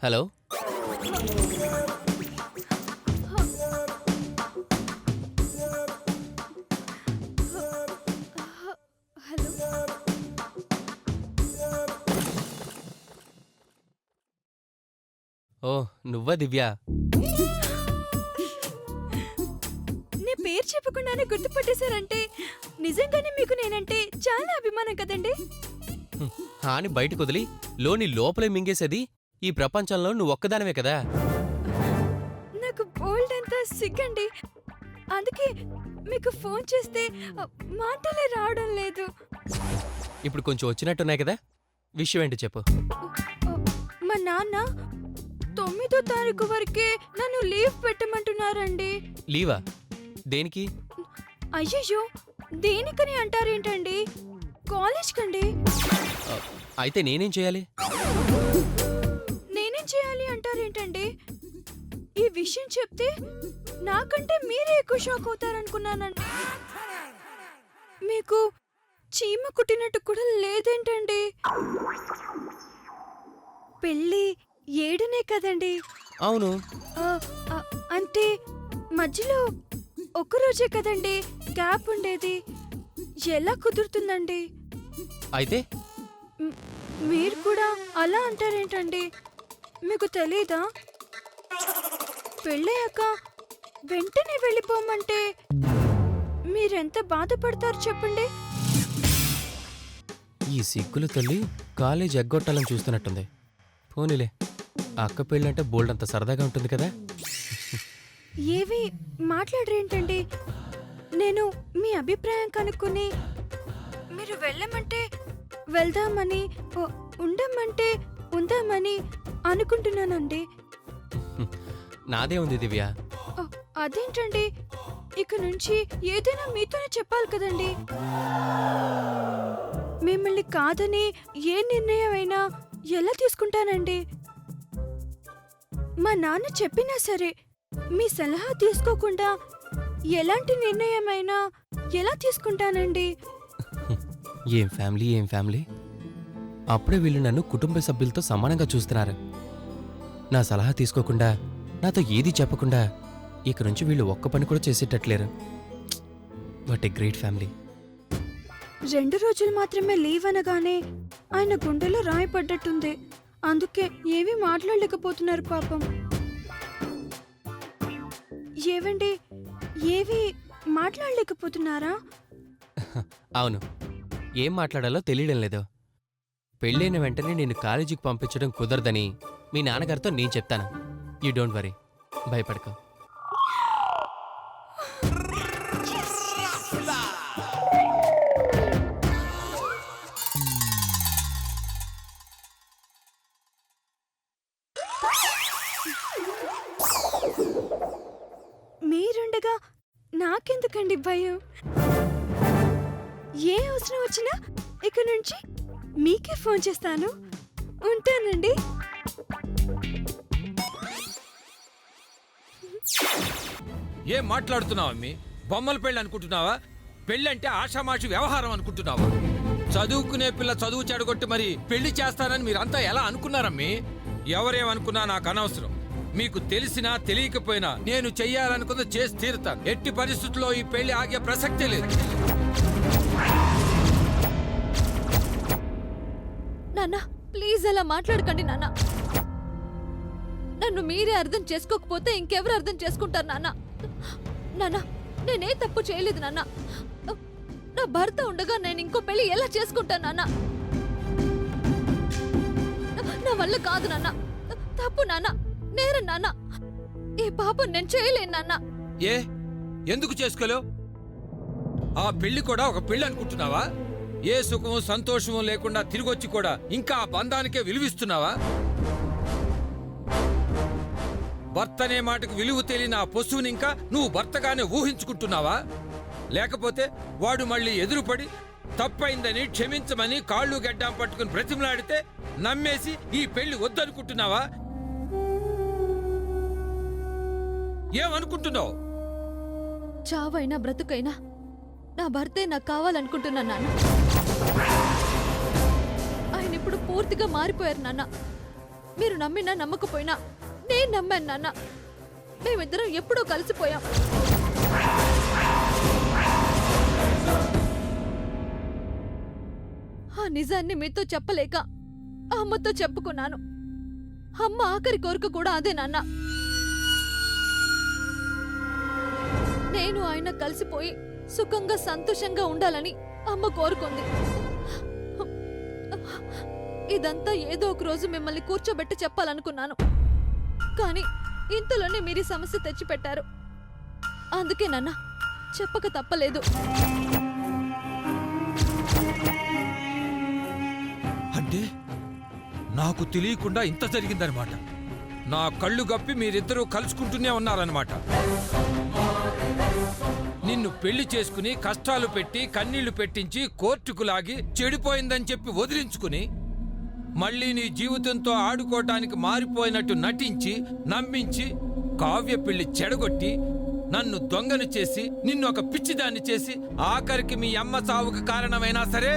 Hello. Hello. ఓ నువ్వా దివ్య? నీ పేరు చెప్పకుండానే గుర్తుపట్టేశారంటే నిజంగానే మీకు నేనంటే చాలా అభిమానం కదండి. హాని బయటకు వదిలి లోని లోపలే మింగేసేది ఈ ప్రపంచంలో నువ్వు ఒక్కదానివే కదా. నాకు బోల్డ్ అంతా సిగ్గండి. అందుకే మీకు ఫోన్ చేస్తే మాటలే రావడం లేదు. ఇప్పుడు కొంచెం వచ్చినట్టున్నాయి కదా, విషయం ఏంటి చెప్పు. మా నాన్న 9వ తారీఖు వరకే నన్ను లీవ్ పెట్టమంటున్నారండి. లీవా? దేనికి? అయ్యయ్యో, దేనికని అంటారేంటండి? కాలేజ్ కండి. అయితే నేనేం చేయాలి? నేనేం చేయాలి అంటారేంటండి? ఈ విషయం చెప్తే నాకంటే మీరే ఎక్కువ షాక్ అవుతారనుకున్నానండి. మీకు చీమ కుట్టినట్టు కూడా లేదేంటండి? పెళ్ళి 7నే కదండి. అవును. అంటే మధ్యలో ఒక్కరోజే కదండి గ్యాప్ ఉండేది. ఎలా కుదురుతుందండి? అయితే మీరు కూడా అలా అంటారేంటండి? మీకు తెలీదా? పెళ్ళయ్యాక వెంటనే వెళ్ళిపోమంటే మీరెంత బాధపడతారు చెప్పండి. ఈ సిగ్గుల తల్లి కాలేజ్ ఎగ్గొట్టాలని చూస్తున్నట్టుంది. పోనీలే, అక్క పెళ్ళంటే బోల్డంత సరదాగా ఉంటుంది కదా. ఏవి మాట్లాడరేంటండి? నేను మీ అభిప్రాయం కనుక్కుని మీరు వెళ్ళమంటే వెళ్దామని, ఉండమంటే ఉందామని అనుకుంటున్నానండి. నాదే ఉంది దివ్య. అదేంటండి? ఇక నుంచి ఏదైనా మీతోనే చెప్పాలి కదండి. మిమ్మల్ని కాదని ఏ నిర్ణయం అయినా ఎలా తీసుకుంటానండి? మా నాన్న చెప్పినా సరే మీ సలహా తీసుకోకుండా ఎలాంటి నిర్ణయమైనా ఎలా తీసుకుంటానండి? ఏం ఫ్యామిలీ, ఏం ఫ్యామిలీ! అప్పుడే వీళ్ళు నన్ను కుటుంబ సభ్యులతో సమానంగా చూస్తున్నారు. నా సలహా తీసుకోకుండా, నాతో ఏది చెప్పకుండా ఇక నుంచి వీళ్ళు ఒక్క పని కూడా చేసేటట్లేరు. What a great family. 2 రోజులు మాత్రమే లీవ్ అనగానే ఆయన గుండెలో రాయి పడ్డట్టుంది. అందుకే ఏమీ మాట్లాడలేకపోతున్నారు పాపం. ఏవండి, ఏవి మాట్లాడలేకపోతున్నారా? అవును, ఏం మాట్లాడాలో తెలియడం లేదు. పెళ్ళైన వెంటనే నేను కాలేజీకి పంపించడం కుదరదని మీ నాన్నగారితో నేను చెప్తాను. యూ డోంట్ వరీ, భయపడకు. మీరుండగా నాకెందుకండి భయం? ఏ అవసరం వచ్చినా ఇక నుంచి మీకే ఫోన్ చేస్తాను. ఉంటానండి. ఏం మాట్లాడుతున్నావు అమ్మి? బొమ్మల పెళ్ళి అనుకుంటున్నావా? పెళ్ళంటే ఆషామాషి వ్యవహారం అనుకుంటున్నావా? చదువుకునే పిల్ల చదువు చెడగొట్టి మరి పెళ్లి చేస్తానని మీరంతా ఎలా అనుకున్నారమ్మి? ఎవరేమనుకున్నా నాకు అనవసరం. మీకు తెలిసినా తెలియకపోయినా నేను చెయ్యాలనుకుంది చేసి తీరుతాను. ఎట్టి పరిస్థితుల్లో ఈ పెళ్లి ఆగే ప్రసక్తే లేదు. నాన్న, ప్లీజ్ అలా మాట్లాడకండి నాన్న. నన్ను మీరే అర్థం చేసుకోకపోతే ఇంకెవరు అర్థం చేసుకుంటారు నాన్న? నాన్న, నేనే తప్పు చేయలేదు నాన్న. నా భర్త ఉండగా నేను ఇంకో పెళ్లి ఎలా చేసుకుంటాను నాన్న? నా వల్ల కాదు నాన్న. తప్పు నాన్న, నేరం నాన్న. ఏ పాపం నేను చేయలేను నాన్న. ఏ ఎందుకు చేసుకోలేవు? ఆ పెళ్లి కూడా ఒక పెళ్లి అనుకుంటున్నావా? ఏ సుఖము సంతోషము లేకుండా తిరిగొచ్చి కూడా ఇంకా ఆ బంధానికే విలువిస్తున్నావా? భర్తనే మాటకు విలువ తెలియని ఆ పశువుని ఇంకా నువ్వు భర్తగానే ఊహించుకుంటున్నావా? లేకపోతే వాడు మళ్ళీ ఎదురుపడి తప్పైందని క్షమించమని కాళ్ళు గడ్డాం పట్టుకుని బ్రతిమలాడితే నమ్మేసి ఈ పెళ్లి వద్దనుకుంటున్నావా? ఏమనుకుంటున్నావు? చావైనా బ్రతుకైనా నా భర్తే నాకు కావాలనుకుంటున్నాను నాన్న. ఆయన ఇప్పుడు పూర్తిగా మారిపోయారు నాన్న. మీరు నమ్మినా నమ్మకపోయినా నేను నమ్మాను నాన్న. మేమిద్దరం ఎప్పుడో కలిసిపోయాం. ఆ నిజాన్ని మీతో చెప్పలేక అమ్మతో చెప్పుకున్నాను. అమ్మ ఆఖరి కోరిక కూడా అదే నాన్న. నేను ఆయన కలిసిపోయి సుఖంగా సంతోషంగా ఉండాలని అమ్మ కోరుకుంది. ఇదంతా ఏదో ఒక రోజు మిమ్మల్ని కూర్చోబెట్టి చెప్పాలనుకున్నాను, కానీ ఇంతలోనే మీరు ఈ సమస్య తెచ్చిపెట్టారు. అందుకే నాన్న చెప్పక తప్పలేదు. అంటే నాకు తెలియకుండా ఇంత జరిగిందనమాట. నా కళ్ళు గప్పి మీరిద్దరూ కలుసుకుంటూనే ఉన్నారనమాట. నిన్ను పెళ్లి చేసుకుని కష్టాలు పెట్టి కన్నీళ్లు పెట్టించి కోర్టుకు లాగి చెడిపోయిందని చెప్పి వదిలించుకుని మళ్ళీ నీ జీవితంతో ఆడుకోవటానికి మారిపోయినట్టు నటించి నమ్మించి కావ్య పెళ్లి చెడగొట్టి నన్ను దొంగను చేసి నిన్ను ఒక పిచ్చిదాన్ని చేసి ఆఖరికి మీ అమ్మ చావుకు కారణమైనా సరే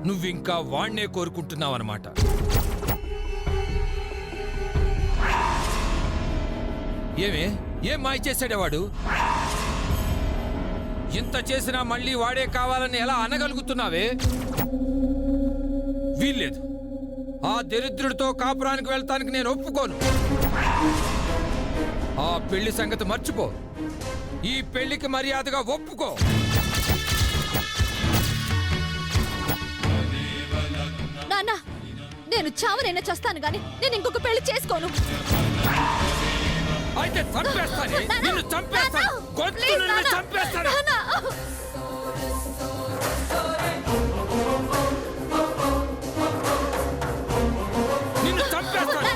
నువ్వింకా వాణ్ణే కోరుకుంటున్నావన్నమాట. ఏం మాయ చేశాడే వాడు? ఇంత చేసినా మళ్ళీ వాడే కావాలని ఎలా అనగలుగుతున్నావే? వీల్లేదు. ఆ దరిద్రుడితో కాపురానికి వెళ్తానికి నేను ఒప్పుకోను. ఆ పెళ్లి సంగతి మర్చిపో. ఈ పెళ్లికి మర్యాదగా ఒప్పుకో. నాన్న, నేను చావనైనా చేస్తాను గాని నేను ఇంకొక పెళ్లి చేసుకోను. అయితే చంపేస్తాను, నిన్ను చంపేస్తాను, గొంతును చంపేస్తాను. నిన్ను చంపేస్తాను.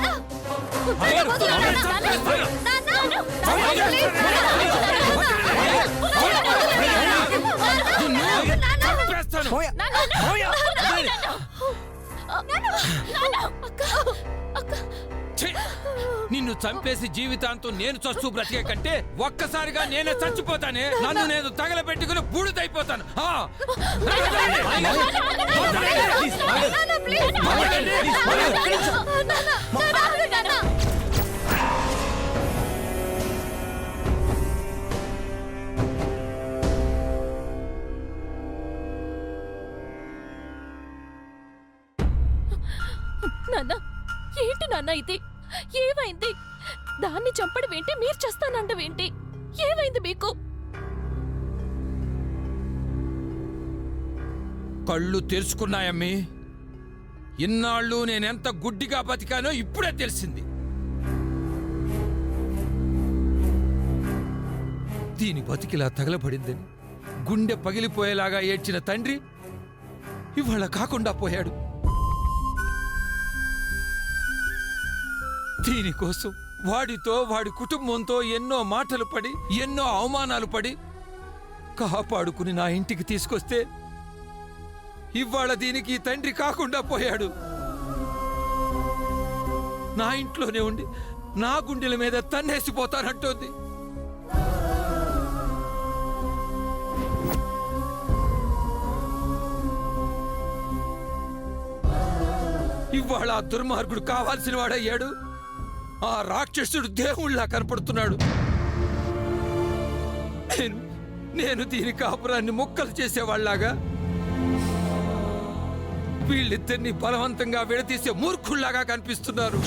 నిన్ను చంపేసి జీవితాంతం నేను చస్తూ బ్రతికే కంటే ఒక్కసారిగా నేనే చచ్చిపోతానే. నన్ను నేను తగలబెట్టుకుని బూడిదైపోతాను. నాన్న, ఏంటి నాన్న ఇది? ఏమైంది? దాన్ని చంపడం ఏంటి? మీరు చేస్తానంటవేంటి? ఏమైంది మీకు? కళ్ళు తెరుచుకున్నాయమ్మి. ఇన్నాళ్ళు నేనెంత గుడ్డిగా బతికానో ఇప్పుడే తెలిసింది. దీని బతికిలా తగలబడిందని గుండె పగిలిపోయేలాగా ఏడ్చిన తండ్రి ఇవాళ కాకుండా పోయాడు. దీనికోసం వాడితో వాడి కుటుంబంతో ఎన్నో మాటలు పడి ఎన్నో అవమానాలు పడి కాపాడుకుని నా ఇంటికి తీసుకొస్తే ఇవాళ దీనికి తండ్రి కాకుండా పోయాడు. నా ఇంట్లోనే ఉండి నా గుండెల మీద తన్నేసిపోతానంటోంది. ఇవాళ ఆ దుర్మార్గుడు కావాల్సిన వాడయ్యాడు. ఆ రాక్షసుడు దేవుళ్లా కనపడుతున్నాడు. నేను దీని కాపురాన్ని ముక్కలు చేసేవాళ్లాగా వీళ్ళిద్దరిని బలవంతంగా విడదీసే మూర్ఖుల్లాగా కనిపిస్తున్నారు.